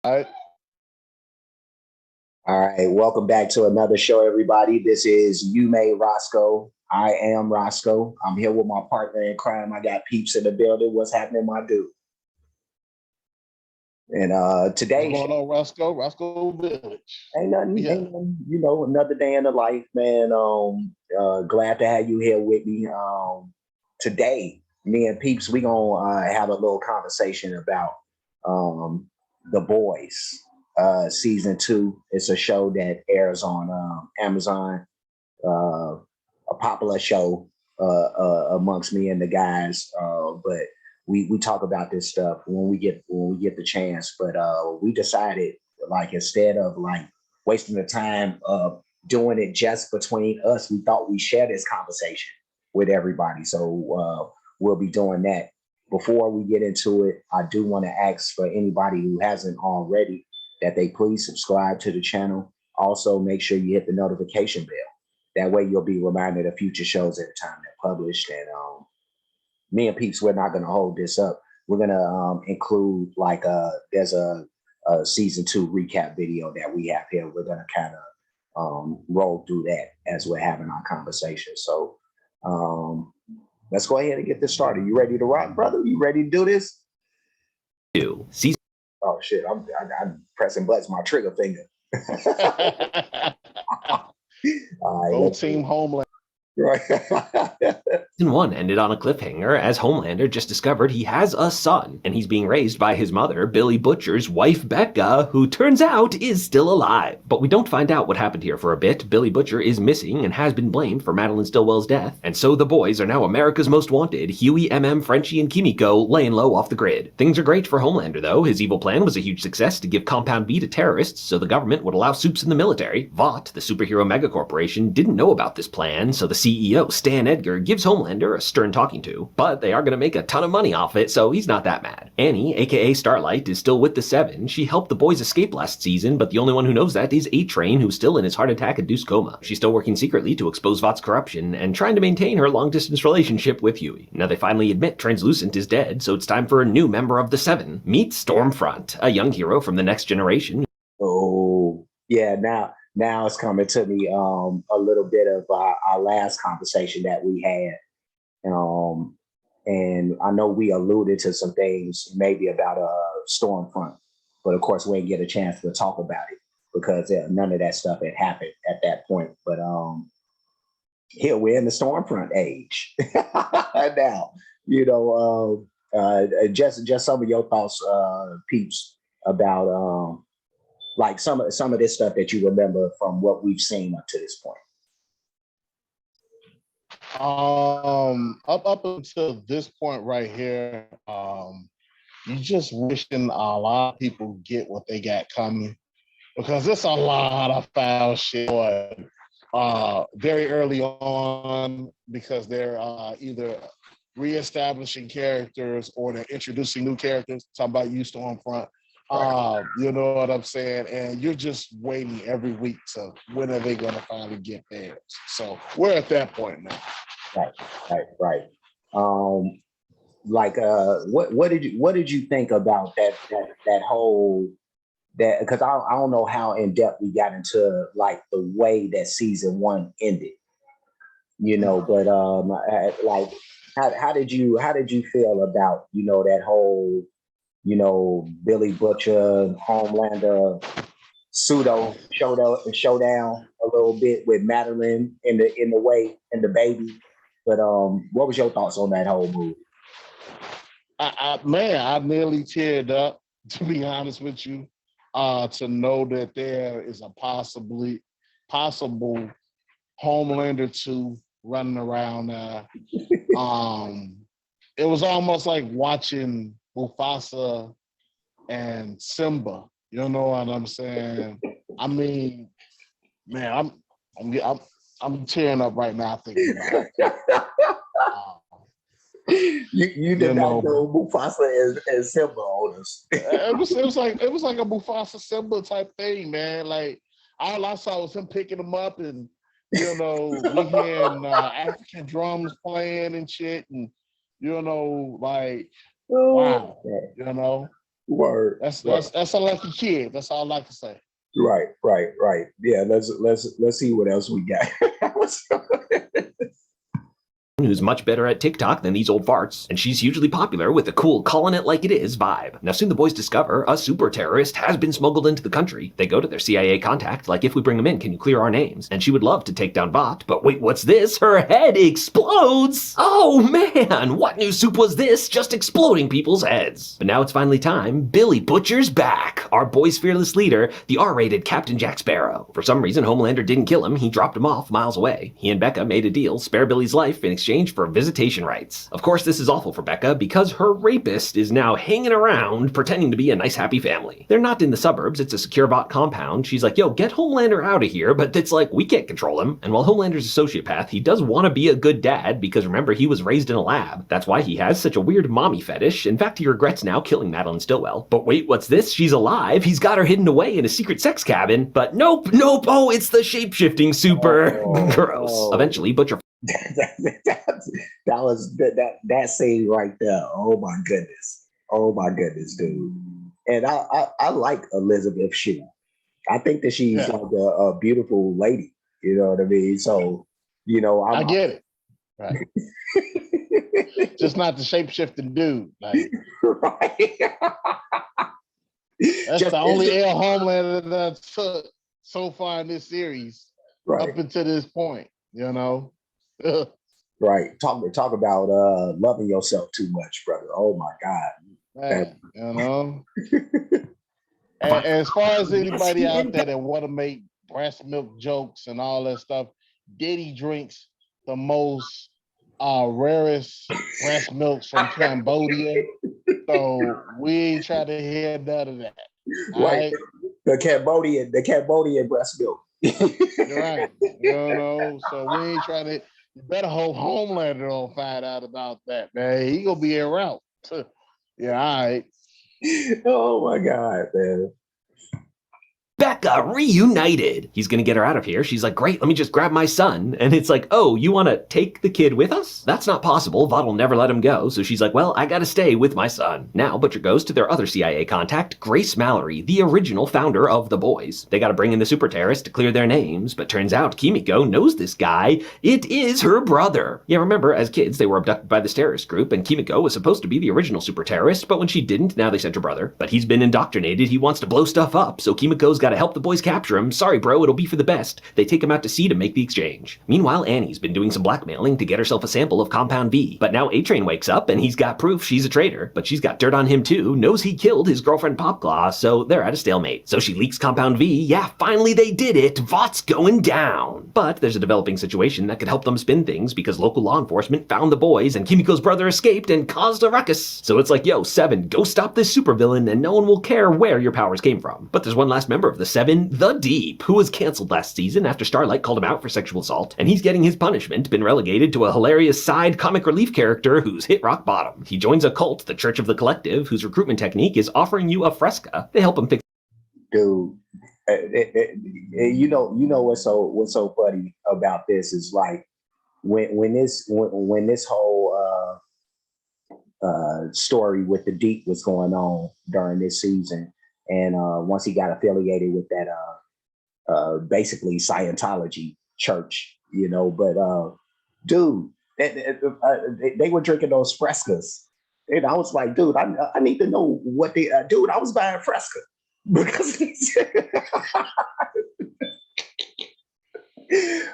All right. All right, welcome back to another show, everybody. This is You Made Roscoe. I am Roscoe. I'm here with my partner in crime. I got Peeps in the building. What's happening, my dude? And What's today going on, Roscoe? Roscoe Village. Yeah. another day in the life, man. Glad to have you here with me. Today, me and Peeps, we gonna have a little conversation about um The Boys. Season two. It's a show that airs on Amazon. A popular show amongst me and the guys. But we talk about this stuff when we get the chance. But we decided, like, instead of like wasting the time of doing it just between us, we thought we share this conversation with everybody. So we'll be doing that. Before we get into it, I do want to ask for anybody who hasn't already that they please subscribe to the channel. Also, make sure you hit the notification bell. That way, you'll be reminded of future shows every time they're published. And me and Peeps, we're not going to hold this up. We're going to include there's a season two recap video that we have here. We're going to kind of roll through that as we're having our conversation. So let's go ahead and get this started. You ready to rock, brother? You ready to do this? Season. Oh shit! I'm pressing buttons. My trigger finger. All right, Go Team Homeland. Right. Season 1 ended on a cliffhanger as Homelander just discovered he has a son, and he's being raised by his mother, Billy Butcher's wife, Becca, who turns out is still alive. But we don't find out what happened here for a bit. Billy Butcher is missing and has been blamed for Madeline Stillwell's death, and so the boys are now America's Most Wanted, Huey, MM, Frenchie, and Kimiko laying low off the grid. Things are great for Homelander, though. His evil plan was a huge success to give Compound B to terrorists so the government would allow soups in the military. Vought, the superhero megacorporation, didn't know about this plan, so the CEO, Stan Edgar, gives Homelander a stern talking to, but they are going to make a ton of money off it, so he's not that mad. Annie, aka Starlight, is still with the Seven. She helped the boys escape last season, but the only one who knows that is A-Train, who's still in his heart attack-induced coma. She's still working secretly to expose Vought's corruption and trying to maintain her long-distance relationship with Huey. Now they finally admit Translucent is dead, so it's time for a new member of the Seven. Meet Stormfront, a young hero from the next generation. Oh, yeah, now it's coming to me a little bit of our last conversation that we had. And I know we alluded to some things maybe about Stormfront, but of course we didn't get a chance to talk about it because none of that stuff had happened at that point. But here we're in the Stormfront age now. Just some of your thoughts, Peeps, about like some of this stuff that you remember from what we've seen up to this point. Up until this point right here, you just wishing a lot of people get what they got coming because it's a lot of foul shit very early on because they're either reestablishing characters or they're introducing new characters. Talking about you, Stormfront. You know what I'm saying? And you're just waiting every week to when are they going to finally get theirs? So we're at that point now. Right. What did you think about that whole that because I don't know how in depth we got into like the way that season one ended, but like how did you feel about that whole Billy Butcher Homelander pseudo showdown a little bit with Madeline in the way and the baby. But what was your thoughts on that whole movie? I nearly teared up, to be honest with you, to know that there is a possible Homelander 2 running around. It was almost like watching Mufasa and Simba. You know what I'm saying? I mean, man, I'm tearing up right now thinking about it. You did not know Mufasa as Simba on us. it was like a Mufasa Simba type thing, man. Like all I saw was him picking them up, and we hearing African drums playing and shit, and wow, Word. That's a lucky kid. That's all I can say. Right. Yeah, let's see what else we got. Who's much better at TikTok than these old farts, and she's hugely popular with a cool calling it like it is vibe. Now soon the boys discover a super terrorist has been smuggled into the country. They go to their CIA contact, like, if we bring him in, can you clear our names? And she would love to take down Vought, but wait, what's this? Her head explodes! Oh man, what new soup was this? Just exploding people's heads. But now it's finally time. Billy Butcher's back. Our boy's fearless leader, the R-rated Captain Jack Sparrow. For some reason, Homelander didn't kill him, he dropped him off miles away. He and Becca made a deal, spare Billy's life in exchange for visitation rights. Of course, this is awful for Becca because her rapist is now hanging around pretending to be a nice happy family. They're not in the suburbs, it's a secure Vought compound. She's like, yo, get Homelander out of here, but it's like, we can't control him. And while Homelander's a sociopath, he does want to be a good dad because remember, he was raised in a lab. That's why he has such a weird mommy fetish. In fact, he regrets now killing Madeline Stillwell. But wait, what's this? She's alive. He's got her hidden away in a secret sex cabin. But nope. Oh, it's the shape-shifting super. Gross. Eventually, Butcher that scene right there. Oh my goodness, dude. And I like Elizabeth Shue. I think that she's like a beautiful lady. You know what I mean? So, I get it. Right. Just not the shape shifting dude. Like, right. That's the only L Homelander that I took so far in this series, up until this point. Right. Talk about loving yourself too much, brother. Oh my God. Man, and as far as anybody out there that want to make breast milk jokes and all that stuff, Diddy drinks the most rarest breast milks from Cambodia. So we ain't trying to hear none of that. Right. The Cambodian breast milk. Right. So we ain't trying to. You better hope Homelander don't find out about that, man. He gonna be en route. Yeah, all right. Oh my God, man. Becca reunited. He's gonna get her out of here. She's like, great, let me just grab my son. And it's like, oh, you wanna take the kid with us? That's not possible. Vought will never let him go. So she's like, well, I gotta stay with my son. Now Butcher goes to their other CIA contact, Grace Mallory, the original founder of the boys. They gotta bring in the super terrorist to clear their names, but turns out Kimiko knows this guy. It is her brother. Yeah, remember, as kids, they were abducted by this terrorist group, and Kimiko was supposed to be the original super terrorist, but when she didn't, now they sent her brother. But he's been indoctrinated, he wants to blow stuff up, so Kimiko's got to help the boys capture him. Sorry, bro, it'll be for the best. They take him out to sea to make the exchange. Meanwhile, Annie's been doing some blackmailing to get herself a sample of Compound V. But now A-Train wakes up and he's got proof she's a traitor. But she's got dirt on him too, knows he killed his girlfriend Popclaw, so they're at a stalemate. So she leaks Compound V. Yeah, finally they did it. Vought's going down. But there's a developing situation that could help them spin things because local law enforcement found the boys and Kimiko's brother escaped and caused a ruckus. So it's like, yo, Seven, go stop this supervillain and no one will care where your powers came from. But there's one last member of the Seven, the Deep, who was canceled last season after Starlight called him out for sexual assault, and he's getting his punishment, been relegated to a hilarious side comic relief character who's hit rock bottom. He joins a cult, the Church of the Collective, whose recruitment technique is offering you a fresca. They help him fix. Dude, you know what's so funny about this is like when this whole story with the Deep was going on during this season, and once he got affiliated with that basically Scientology church, but dude, they were drinking those frescas, and I was like, dude, I need to know what they dude, I was buying fresca because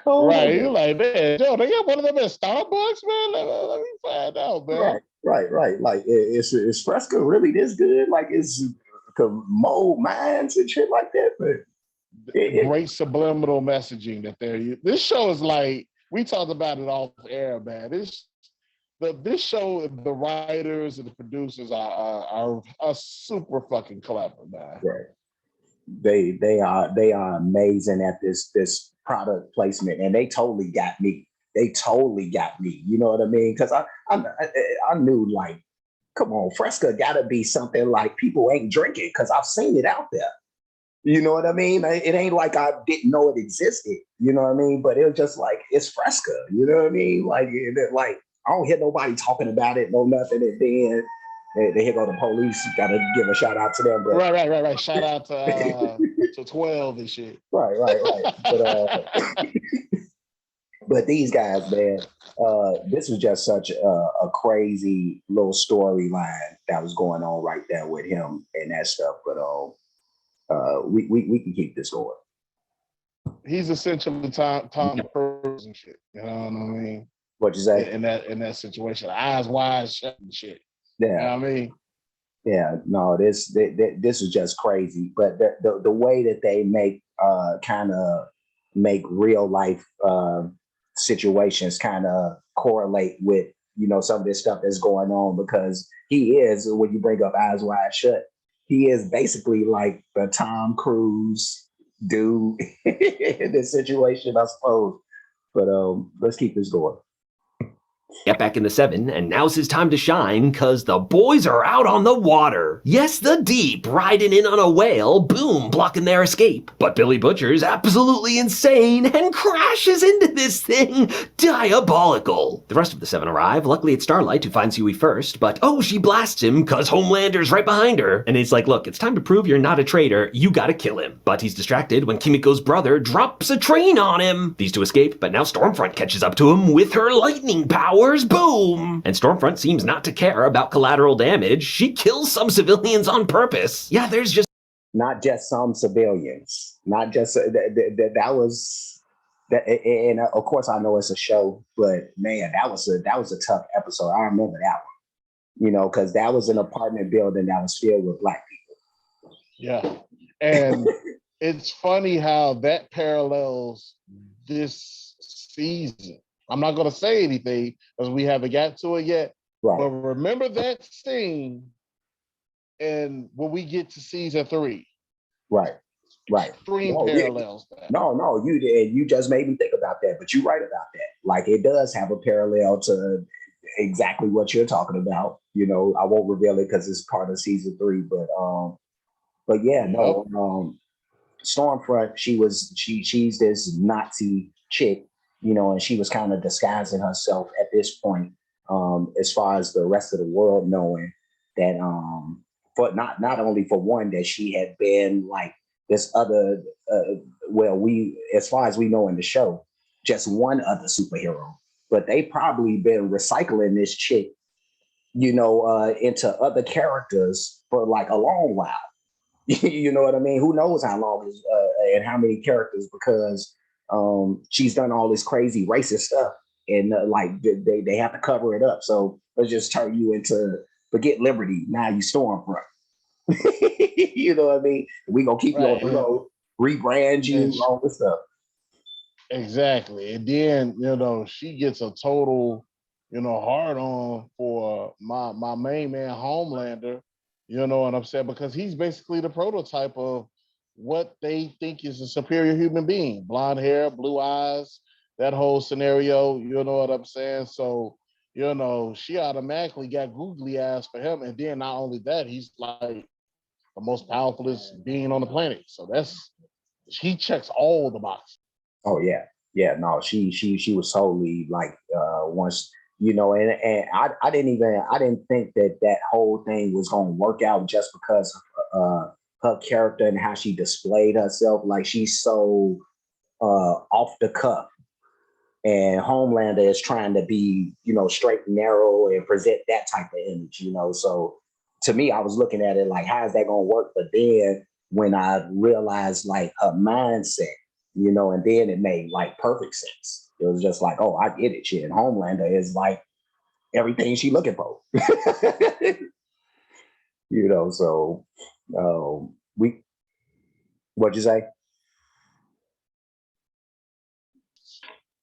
oh, right, you're like, man, Joe, they got one of them at Starbucks, man. Let me find out, man. Right. Like, is fresca really this good? Like, it's mold minds and shit like that, but great subliminal messaging that they're. This show is like, we talked about it off air, man. This show, the writers and the producers are super fucking clever, man. Right. They are amazing at this product placement, and they totally got me. You know what I mean? Because I knew, like, come on, Fresca gotta be something like people ain't drinking because I've seen it out there. You know what I mean? It ain't like I didn't know it existed. You know what I mean? But it was just like, it's Fresca. You know what I mean? Like I don't hear nobody talking about it, no nothing. And then Here go the police. Got to give a shout out to them, but Right. Shout out to 12 and shit. right. But these guys, man, this was just such a crazy little storyline that was going on right there with him and that stuff. But we can keep this going. He's essentially Tom Cruise and shit. You know what I mean? What you say? In that situation, eyes wide shut and shit. Yeah. You know what I mean? Yeah, no, this is just crazy. But the way that they kind of make real life situations kind of correlate with some of this stuff that's going on, because he is, when you bring up Eyes Wide Shut, he is basically like the Tom Cruise dude in this situation, I suppose. But let's keep this going. Get back in the 7, and now's his time to shine, cause the boys are out on the water. Yes, the deep, riding in on a whale, boom, blocking their escape. But Billy Butcher's absolutely insane and crashes into this thing. Diabolical. The rest of the 7 arrive. Luckily it's Starlight who finds Huey first, but she blasts him cause Homelander's right behind her. And it's like, look, it's time to prove you're not a traitor. You gotta kill him. But he's distracted when Kimiko's brother drops a train on him. These two escape, but now Stormfront catches up to him with her lightning powers. Boom! And Stormfront seems not to care about collateral damage. She kills some civilians on purpose. Yeah, there's just not just some civilians, not just that was that. And of course, I know it's a show, but man, that was a tough episode. I remember that one, because that was an apartment building that was filled with Black people. Yeah, and it's funny how that parallels this season. I'm not going to say anything because we haven't got to it yet. Right. But remember that scene, and when we get to season 3. Right. Extreme parallels. No, you just made me think about that. But you're right about that. Like, it does have a parallel to exactly what you're talking about. I won't reveal it because it's part of season 3. But yeah, no. Stormfront, she's this Nazi chick. And she was kind of disguising herself at this point, as far as the rest of the world knowing that, but not only for one, that she had been like this other, as far as we know in the show, just one other superhero, but they probably been recycling this chick, into other characters for like a long while. You know what I mean? Who knows how long and how many characters, because she's done all this crazy racist stuff, and they have to cover it up. So let's just turn you into forget Liberty. Now you Stormfront. You know what I mean? We gonna keep you on the road, rebrand you, all this stuff. Exactly. And then, she gets a total, hard on for my main man Homelander. You know what I'm saying? Because he's basically the prototype of what they think is a superior human being. Blonde hair, blue eyes, that whole scenario, you know what I'm saying? So, she automatically got googly eyes for him. And then not only that, he's like the most powerfulest being on the planet. So he checks all the boxes. Oh yeah. Yeah, no, she was totally like once, and I didn't think that whole thing was going to work out just because of her character and how she displayed herself. Like, she's so off the cuff, and Homelander is trying to be, straight and narrow and present that type of image, So to me, I was looking at it like, how is that going to work? But then when I realized like her mindset, and then it made like perfect sense. It was just like, oh, I get it. Shit, Homelander is like everything she looking for. So what'd you say?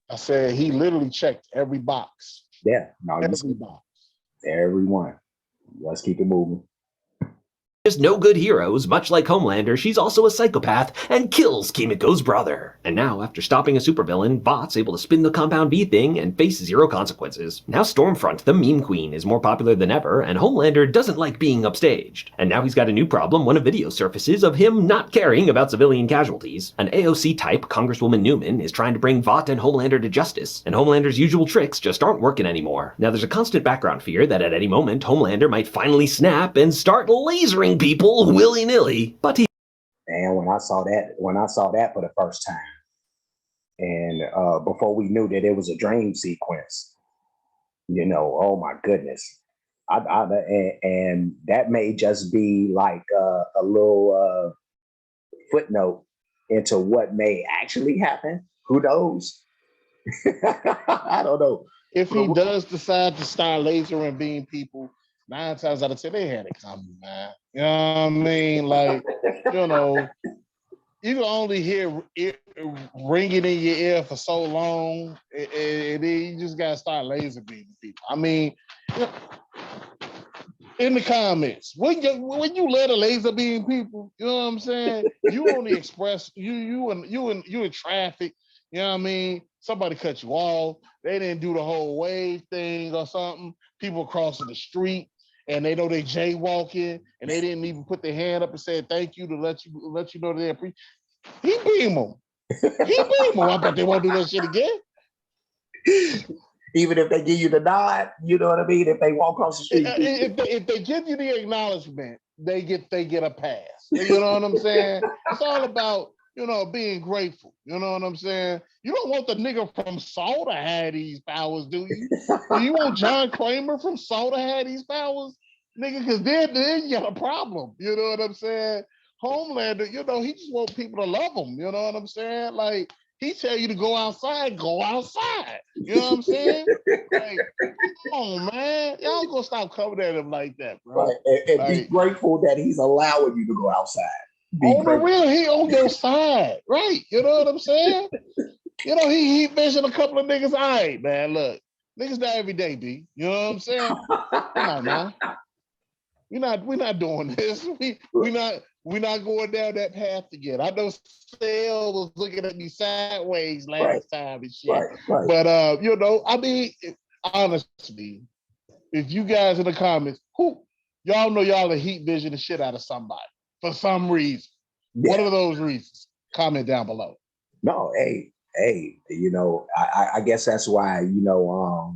I said he literally checked every box. Yeah, no, every box. Everyone. Let's keep it moving. Just no good heroes. Much like Homelander, she's also a psychopath and kills Kimiko's brother. And now, after stopping a supervillain, Vought's able to spin the Compound V thing and face zero consequences. Now Stormfront, the meme queen, is more popular than ever, and Homelander doesn't like being upstaged. And now he's got a new problem when a video surfaces of him not caring about civilian casualties. An AOC type, Congresswoman Newman, is trying to bring Vought and Homelander to justice, and Homelander's usual tricks just aren't working anymore. Now there's a constant background fear that at any moment, Homelander might finally snap and start lasering people willy-nilly, but he... And when I saw that for the first time, and before we knew that it was a dream sequence, oh my goodness. And that may just be like a little footnote into what may actually happen. Who knows? I don't know. If he does decide to start lasering beam people, 9 times out of 10, they had it coming, man. You know what I mean? Like, you can only hear it ringing in your ear for so long, and then you just gotta start laser beaming people. I mean, in the comments, when you let a laser beam people, you know what I'm saying? You on the express, you in traffic. You know what I mean? Somebody cut you off. They didn't do the whole wave thing or something. People crossing the street and they know they jaywalking and they didn't even put their hand up and say thank you to let you know they appreciate. He beam them. I bet they won't do that shit again. Even if they give you the nod, you know what I mean? If they walk across the street. If they give you the acknowledgement, they get a pass. You know what I'm saying? It's all about, being grateful. You know what I'm saying? You don't want the nigga from Saw to have these powers, do you? Do you want John Kramer from Saw to have these powers? Nigga, because then you got a problem. You know what I'm saying? Homelander, he just want people to love him. You know what I'm saying? Like, he tell you to go outside, go outside. You know what I'm saying? Like, come on, man. Y'all gonna stop coming at him like that, bro. Right. And like, be grateful that he's allowing you to go outside. On the real, he on your side, right? You know what I'm saying? He mentioned a couple of niggas. All right, man, look, niggas die every day, B. You know what I'm saying? Come on, man. We're not doing this. We're not going down that path again. I know Sale was looking at me sideways last time and shit. Right. But I mean, honestly, if you guys in the comments, y'all know y'all are heat vision the shit out of somebody for some reason. Yeah. What are those reasons? Comment down below. No, hey, I guess that's why, for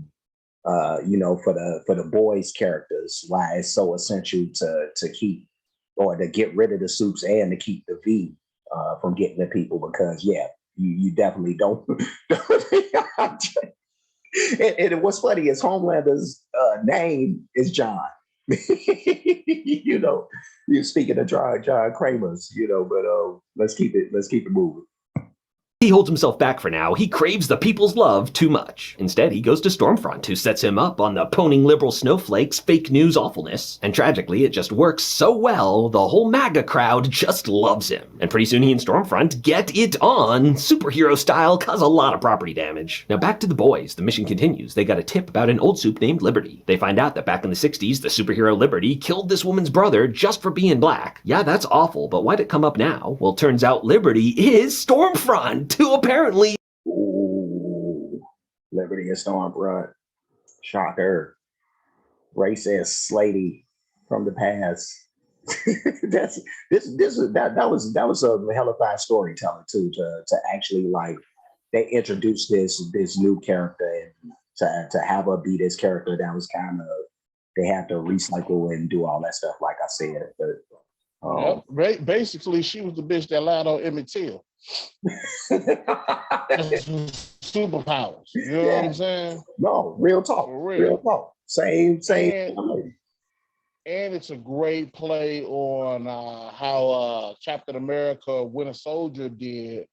the boys' characters, why it's so essential to keep or to get rid of the suits and to keep the V from getting the people, because you definitely don't. And what's funny is Homelander's name is John. You're speaking of John Kramer's, but let's keep it moving. He holds himself back for now. He craves the people's love too much. Instead, he goes to Stormfront, who sets him up on the poning liberal snowflake's fake news awfulness. And tragically, it just works so well, the whole MAGA crowd just loves him. And pretty soon he and Stormfront get it on, superhero style, cause a lot of property damage. Now back to the boys. The mission continues. They got a tip about an old soup named Liberty. They find out that back in the 60s, the superhero Liberty killed this woman's brother just for being black. Yeah, that's awful, but why'd it come up now? Well, turns out Liberty is Stormfront. Who apparently... Ooh, Liberty and Stormfront. Shocker. Racist Slady from the past. that was a hellified storytelling too, to actually, like, they introduced this new character and to have her be this character that was kind of, they had to recycle and do all that stuff, like I said. But basically, she was the bitch that lied on Emmett Till. Superpowers. You know what I'm saying? No, real talk. Real talk. Same. And it's a great play on how Captain America, Winter Soldier did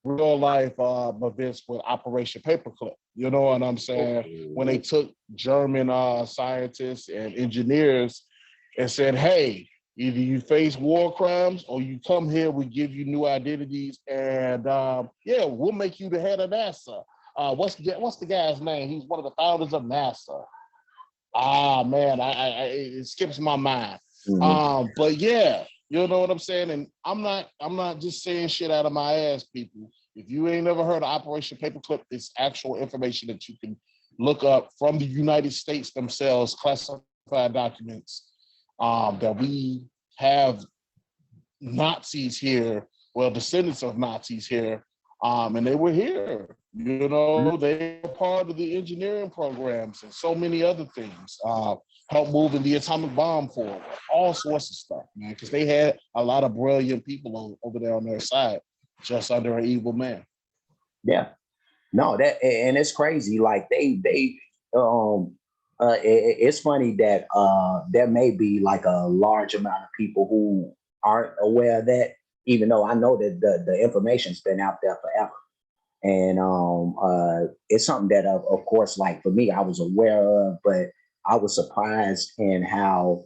real life events with Operation Paperclip. You know what I'm saying? When they took German scientists and engineers and said, hey, either you face war crimes or you come here, we give you new identities, and we'll make you the head of NASA. What's the guy's name? He's one of the founders of NASA. Ah, man, it skips my mind. But yeah, you know what I'm saying? And I'm not just saying shit out of my ass, people. If you ain't never heard of Operation Paperclip, it's actual information that you can look up from the United States themselves, classified documents, that we have Nazis here, well, descendants of Nazis here, and they were here. You know, they were part of the engineering programs and so many other things. Help moving the atomic bomb forward, all sorts of stuff, man, because they had a lot of brilliant people over there on their side, just under an evil man. Yeah. No, that, and it's crazy. Like it's funny that there may be like a large amount of people who aren't aware of that, even though I know that the information's been out there forever. And it's something that, of course, like for me, I was aware of, but I was surprised in how,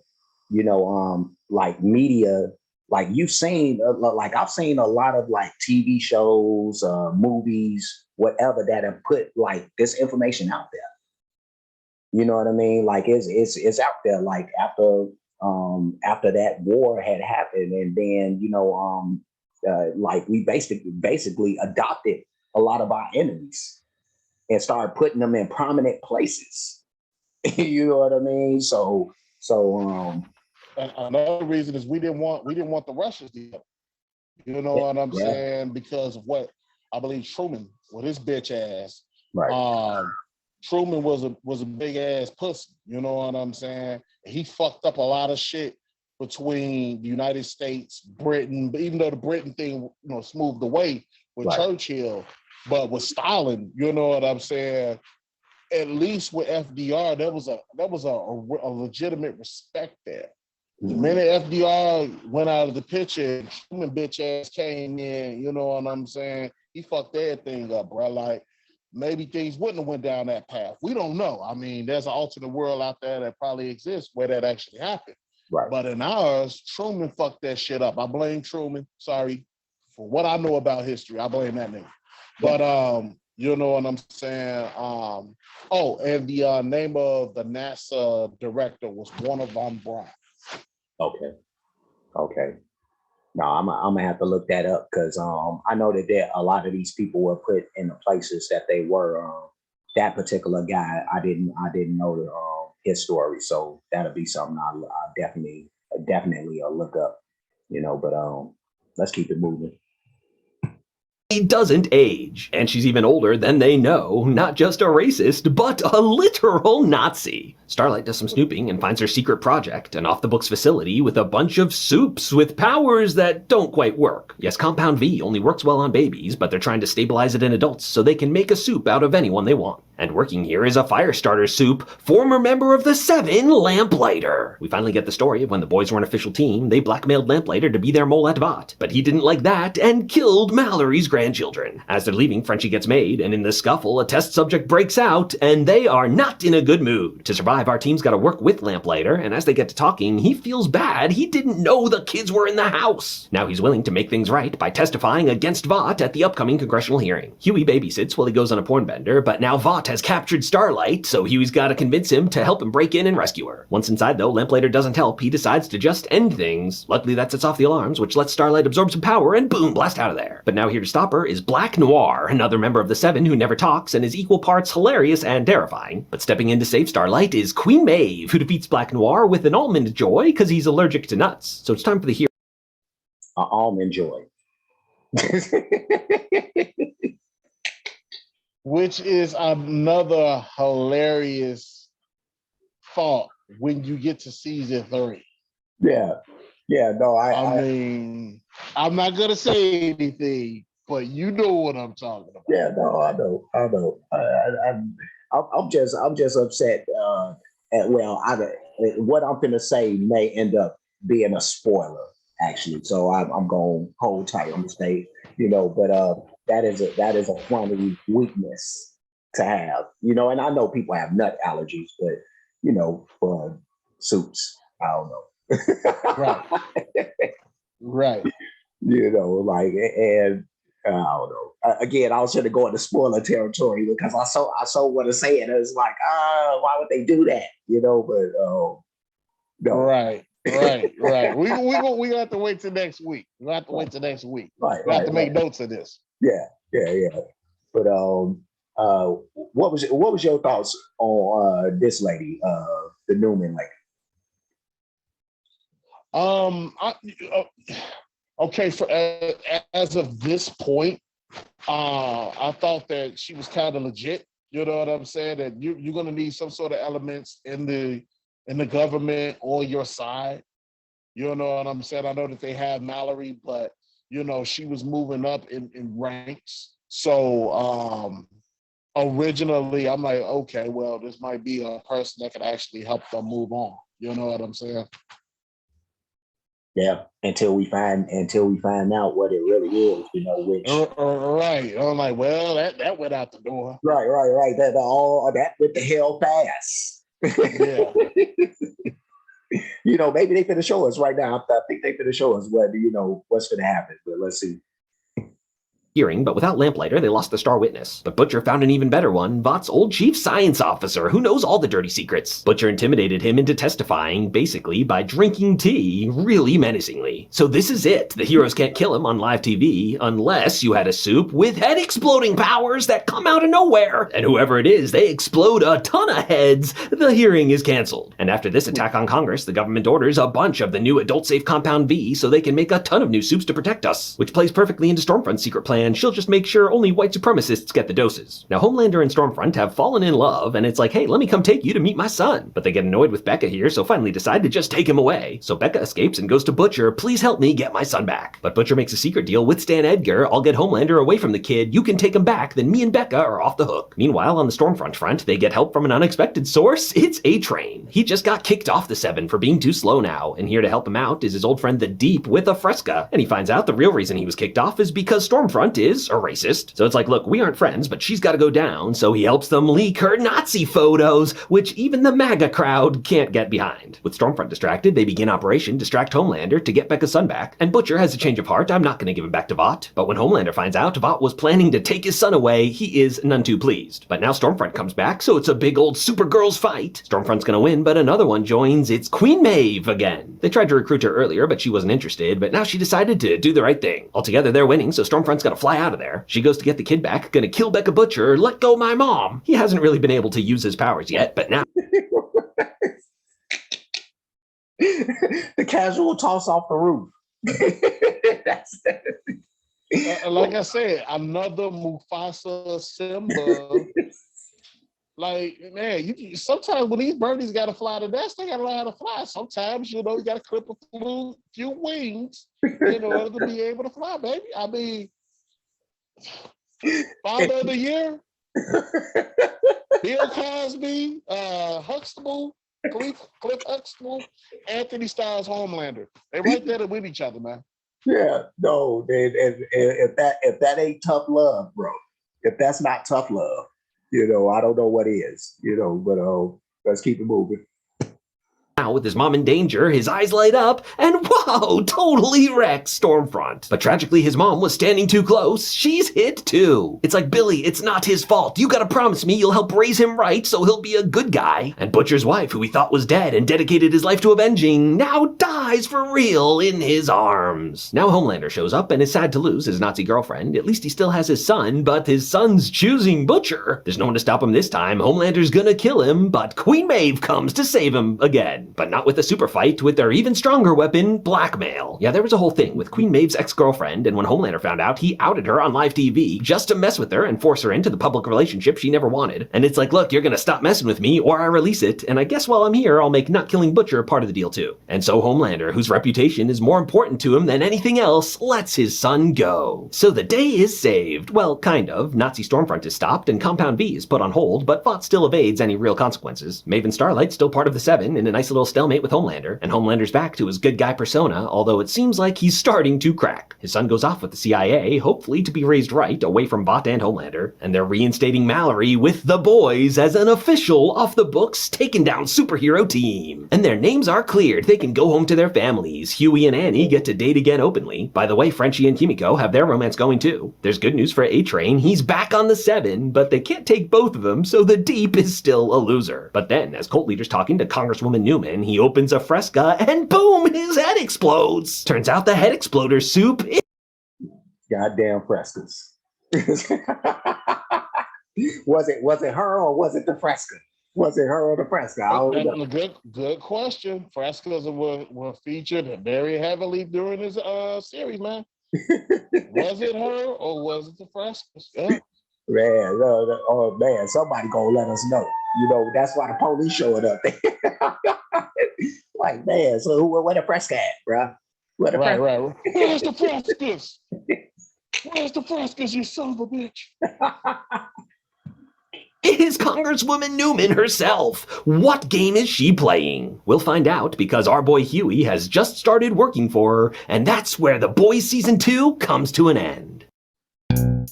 like media, like you've seen, like I've seen a lot of like TV shows, movies, whatever, that have put like this information out there. You know what I mean? Like it's out there. Like after that war had happened, and then like we basically adopted a lot of our enemies and started putting them in prominent places. You know what I mean? So And another reason is we didn't want the Russians to get. You know what I'm saying? Because of what I believe Truman with his bitch ass. Right. Truman was a big ass pussy. You know what I'm saying? He fucked up a lot of shit between the United States, Britain, but even though the Britain thing, smoothed away with Churchill, but with Stalin, you know what I'm saying? At least with FDR, there was a legitimate respect there. The minute FDR went out of the picture, Truman bitch ass came in, you know what I'm saying? He fucked everything up, bro. Like, maybe things wouldn't have went down that path. We don't know. I mean, there's an alternate world out there that probably exists where that actually happened. Right. But in ours, Truman fucked that shit up. I blame Truman. Sorry. For what I know about history, I blame that nigga. But you know what I'm saying? And the name of the NASA director was Warner von Braun. Okay. No, I'm gonna have to look that up, because I know that a lot of these people were put in the places that they were. That particular guy, I didn't know his story, so that'll be something I'll definitely look up. But let's keep it moving. She doesn't age, and she's even older than they know, not just a racist, but a literal Nazi. Starlight does some snooping and finds her secret project, an off-the-books facility with a bunch of soups with powers that don't quite work. Yes, Compound V only works well on babies, but they're trying to stabilize it in adults so they can make a soup out of anyone they want. And working here is a Firestarter soup, former member of the Seven, Lamplighter. We finally get the story of when the boys were an official team, they blackmailed Lamplighter to be their mole at Vought, but he didn't like that and killed Mallory's grandchildren. As they're leaving, Frenchie gets made, and in the scuffle, a test subject breaks out, and they are not in a good mood. To survive, our team's gotta work with Lamplighter, and as they get to talking, he feels bad. He didn't know the kids were in the house. Now he's willing to make things right by testifying against Vought at the upcoming congressional hearing. Huey babysits while he goes on a porn bender, but now Vought has captured Starlight, so Huey's gotta convince him to help him break in and rescue her. Once inside, though, Lamplighter doesn't help. He decides to just end things. Luckily, that sets off the alarms, which lets Starlight absorb some power and boom, blast out of there. But now here to stop her is Black Noir, another member of the Seven who never talks and is equal parts hilarious and terrifying. But stepping in to save Starlight is Queen Maeve, who defeats Black Noir with an almond joy because he's allergic to nuts. So it's time for the hero. Almond joy. Which is another hilarious thought when you get to season 3. Yeah. No, I mean, I'm not gonna say anything, but you know what I'm talking about. Yeah, no, I know. I'm just upset. What I'm gonna say may end up being a spoiler, actually. So I'm gonna hold tight. I'm gonna stay, but that is a funny weakness to have, and I know people have nut allergies, but for soups, I don't know. Right. And I don't know. Again, I was trying to go into spoiler territory because I so want to say it. It's like, why would they do that? But no. Right. Right. We got to wait till next week. We got to wait till next week. We have to make notes of this. Yeah. But what was your thoughts on this lady, the Newman lady? Okay. As of this point, I thought that she was kind of legit. You know what I'm saying? That you're going to need some sort of elements in the government on your side. You know what I'm saying? I know that they have Mallory, but she was moving up in ranks. So originally, I'm like, okay, well, this might be a person that could actually help them move on. You know what I'm saying? Yeah, until we find out what it really is, which right. I'm like, well, that went out the door. Right. That went the hell fast. Yeah. Maybe they finna show us right now. I think they finna show us what's gonna happen. But let's see. Hearing, but without Lamplighter, they lost the star witness. But Butcher found an even better one, Vought's old chief science officer, who knows all the dirty secrets. Butcher intimidated him into testifying, basically, by drinking tea really menacingly. So this is it. The heroes can't kill him on live TV, unless you had a soup with head-exploding powers that come out of nowhere. And whoever it is, they explode a ton of heads. The hearing is canceled. And after this attack on Congress, the government orders a bunch of the new adult-safe Compound V so they can make a ton of new soups to protect us, which plays perfectly into Stormfront's secret plan. And she'll just make sure only white supremacists get the doses. Now, Homelander and Stormfront have fallen in love, and it's like, hey, let me come take you to meet my son. But they get annoyed with Becca here, so finally decide to just take him away. So Becca escapes and goes to Butcher, please help me get my son back. But Butcher makes a secret deal with Stan Edgar, I'll get Homelander away from the kid, you can take him back, then me and Becca are off the hook. Meanwhile, on the Stormfront front, they get help from an unexpected source, it's A-Train. He just got kicked off the 7 for being too slow now, and here to help him out is his old friend the Deep with a Fresca. And he finds out the real reason he was kicked off is because Stormfront is a racist. So it's like, look, we aren't friends, but she's got to go down, so he helps them leak her Nazi photos, which even the MAGA crowd can't get behind. With Stormfront distracted, they begin Operation Distract Homelander to get Becca's son back, and Butcher has a change of heart, I'm not going to give him back to Vought. But when Homelander finds out Vought was planning to take his son away, he is none too pleased. But now Stormfront comes back, so it's a big old Supergirls fight. Stormfront's going to win, but another one joins, it's Queen Maeve again. They tried to recruit her earlier, but she wasn't interested, but now she decided to do the right thing. Altogether, they're winning, so Stormfront's got to fly out of there. She goes to get the kid back, gonna kill Becca Butcher, let go my mom. He hasn't really been able to use his powers yet, but now... The casual toss off the roof. Like I said, another Mufasa Simba. Like, man, sometimes when these birdies got to fly the nest, they got to learn how to fly. Sometimes, you got to clip a few wings in order to be able to fly, baby. I mean... Father of the Year, Bill Cosby, Huxtable, Cliff Huxtable, Anthony Styles, Homelander. They right there with each other, man. Yeah, no, if that ain't tough love, bro. If that's not tough love, I don't know what is. But let's keep it moving. Now, with his mom in danger, his eyes light up, and whoa, totally wrecks Stormfront. But tragically, his mom was standing too close. She's hit too. It's like, Billy, it's not his fault. You gotta promise me you'll help raise him right so he'll be a good guy. And Butcher's wife, who he thought was dead and dedicated his life to avenging, now dies for real in his arms. Now Homelander shows up and is sad to lose his Nazi girlfriend. At least he still has his son, but his son's choosing Butcher. There's no one to stop him this time. Homelander's gonna kill him, but Queen Maeve comes to save him again. But not with a super fight, with their even stronger weapon, blackmail. Yeah, there was a whole thing with Queen Maeve's ex-girlfriend, and when Homelander found out, he outed her on live TV just to mess with her and force her into the public relationship she never wanted. And it's like, look, you're gonna stop messing with me or I release it, and I guess while I'm here, I'll make not killing Butcher part of the deal too. And so Homelander, whose reputation is more important to him than anything else, lets his son go. So the day is saved. Well, kind of. Nazi Stormfront is stopped and Compound V is put on hold, but Vought still evades any real consequences. Maeve and Starlight's still part of the 7 in a nice little stalemate with Homelander, and Homelander's back to his good guy persona, although it seems like he's starting to crack. His son goes off with the CIA, hopefully to be raised right, away from Vought and Homelander, and they're reinstating Mallory with the boys as an official off-the-books taken down superhero team. And their names are cleared, they can go home to their families. Huey and Annie get to date again openly. By the way, Frenchie and Kimiko have their romance going too. There's good news for A-Train, he's back on the 7, but they can't take both of them, so the Deep is still a loser. But then, as cult leaders talking to Congresswoman Newman, Newman, he opens a Fresca and boom, his head explodes. Turns out the head exploder soup is Goddamn Frescas. Was it her or was it the Fresca? Was it her or the Fresca? I don't know. That's a good question. Frescas were featured very heavily during this series, man. Was it her or was it the Frescas? Yeah. Man, oh man, somebody gonna let us know. You know, that's why the police showing up. Like, man, so where the Fresca at, bro? Where the Right. Fresca? Where's the Frescas? Where's the Frescas, you son of a bitch? Congresswoman Newman herself. What game is she playing? We'll find out because our boy Huey has just started working for her, and that's where The Boys Season 2 comes to an end.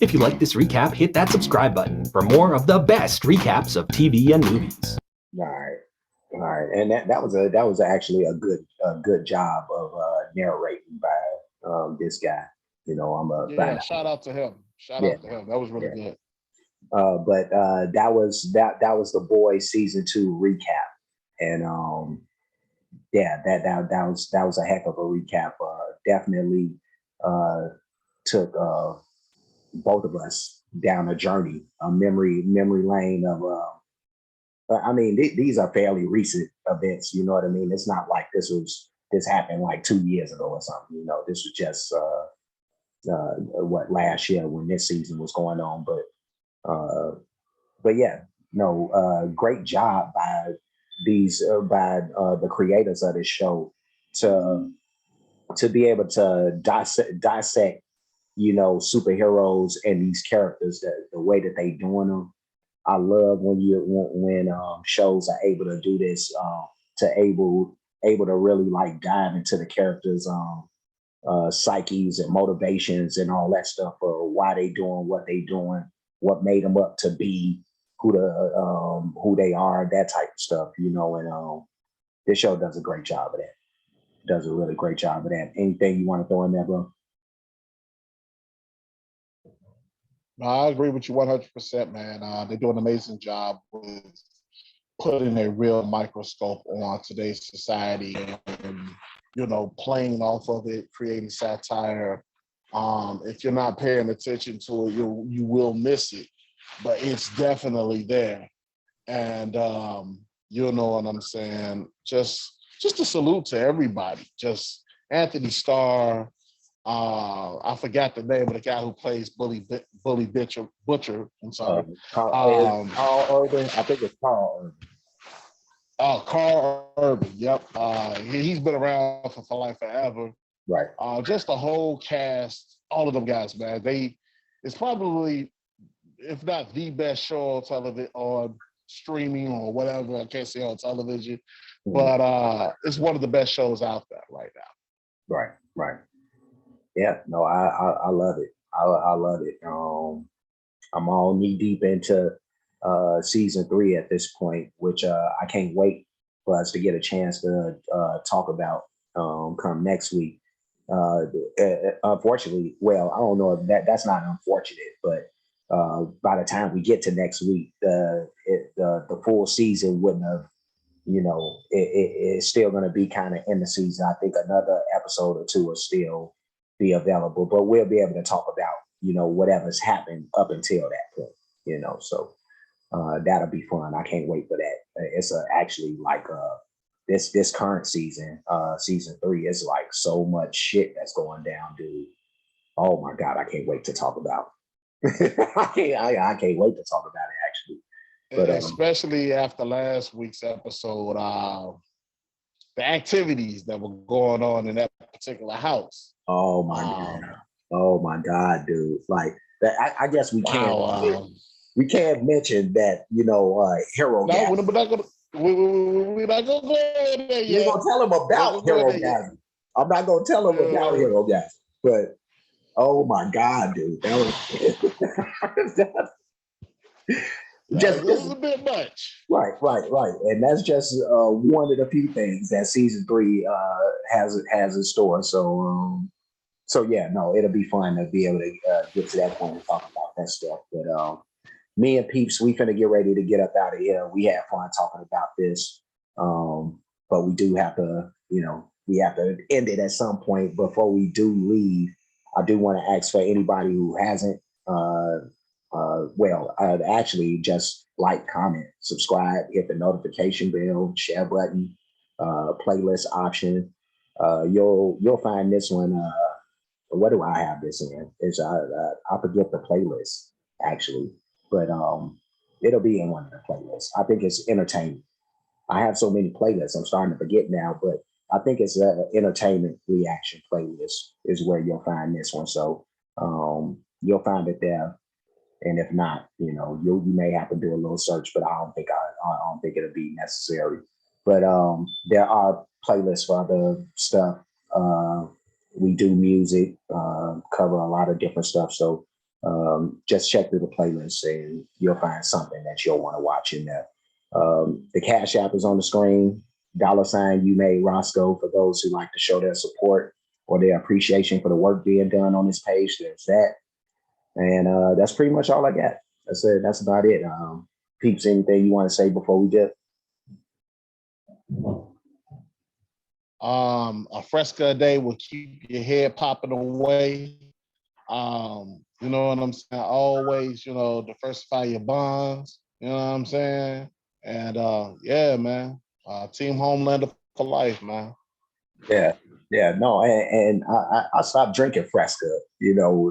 If you like this recap, hit that subscribe button for more of the best recaps of TV and movies. All right, and that was actually a good job of narrating by this guy. You know, I'm a shout out to him. Shout out to him. That was really good. But that was The Boys Season 2 recap, and that was a heck of a recap. Definitely took both of us down a journey, a memory lane of. I mean, these are fairly recent events. You know what I mean? It's not like this happened like 2 years ago or something. You know, this was just last year when this season was going on. But yeah, no, great job by the creators of this show to be able to dissect, you know, superheroes and these characters, the way that they doing them. I love when shows are able to do this, able to really like dive into the characters' psyches and motivations and all that stuff, why they doing what they doing, what made them up to be who they are, that type of stuff, you know. And this show does a great job of that. Does a really great job of that. Anything you want to throw in there, bro? No, I agree with you 100%, man. They do an amazing job with putting a real microscope on today's society and, you know, playing off of it, creating satire. If you're not paying attention to it, you will miss it, but it's definitely there. And you know what I'm saying? Just a salute to everybody. Just Anthony Starr. I forgot the name of the guy who plays Bully Butcher. I'm sorry. Carl Urban. I think it's Carl Urban. Carl Urban. Yep. He's been around for like forever. Right. Just the whole cast, all of them guys, man. It's probably, if not the best show on television, on streaming or whatever. I can't say on television, but it's one of the best shows out there right now. Right. Yeah, no, I love it. I love it. I'm all knee deep into season 3 at this point, which I can't wait for us to get a chance to talk about come next week. Unfortunately, well, I don't know if that's not unfortunate, but by the time we get to next week, the full season wouldn't have, you know, it's still going to be kind of in the season. I think another episode or two will still be available, but we'll be able to talk about, you know, whatever's happened up until that point, you know. So that'll be fun. I can't wait for that. It's actually like this current season, season 3, is like so much shit that's going down, dude. Oh my God, I can't wait to talk about. I can't wait to talk about it actually. But especially after last week's episode, the activities that were going on in that particular house. Oh my God, dude! Like that, I guess we can't. We can't mention that, you know, Hero. No, we're not gonna. We're not gonna go there yet. You're gonna tell him about Hero Gasm. I'm not gonna tell him about Hero Gasm, but oh my God, dude, that was just this is a bit much. Right, and that's just one of the few things that season 3 has in store. So yeah, no, it'll be fun to be able to get to that point and talk about that stuff. But me and Peeps, we finna get ready to get up out of here. We had fun talking about this. but we do have to, we have to end it at some point. Before we do leave, I do want to ask for anybody who hasn't, actually just like, comment, subscribe, hit the notification bell, share button, playlist option. You'll find this one. What do I have this in? I forget the playlist actually, but it'll be in one of the playlists. I think it's entertainment. I have so many playlists, I'm starting to forget now, but I think it's an entertainment reaction playlist is where you'll find this one. So you'll find it there. And if not, you may have to do a little search, but I don't think it'll be necessary. But there are playlists for other stuff. We do music, cover a lot of different stuff. So just check through the playlist and you'll find something that you'll want to watch in there. The Cash App is on the screen. $ you made Roscoe for those who like to show their support or their appreciation for the work being done on this page. There's that. And that's pretty much all I got. That's it. That's about it. Peeps, anything you want to say before we dip? A fresca a day will keep your head popping away. You know what I'm saying? Always, diversify your bonds. You know what I'm saying? And yeah, man. Team Homelander for life, man. Yeah. No, and I stopped drinking Fresca,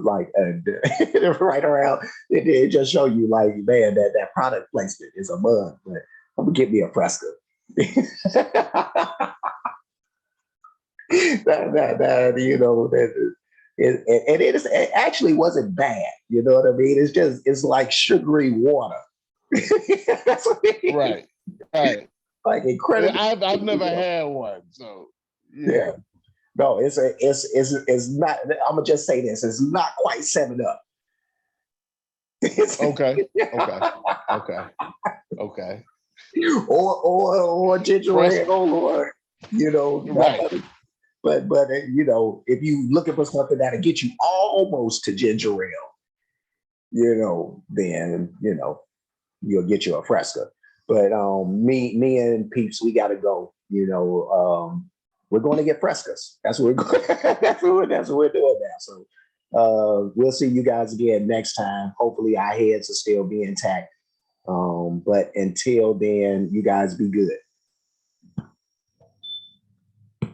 right around. It just show you, like, man, that product placement is a mug. But I'm gonna get me a Fresca. It actually wasn't bad. You know what I mean? It's like sugary water. That's what it is. Right. Like incredible. I've never had one, so yeah. No, it's not. I'm gonna just say this: it's not quite 7-Up. Okay. Or ginger ale, or right. But if you looking for something that'll get you almost to ginger ale, then you'll get you a Fresca. But me and Peeps, we gotta go. We're going to get Frescas. That's what we're going. That's what we're doing now. So we'll see you guys again next time. Hopefully our heads will still be intact. But until then, you guys be good.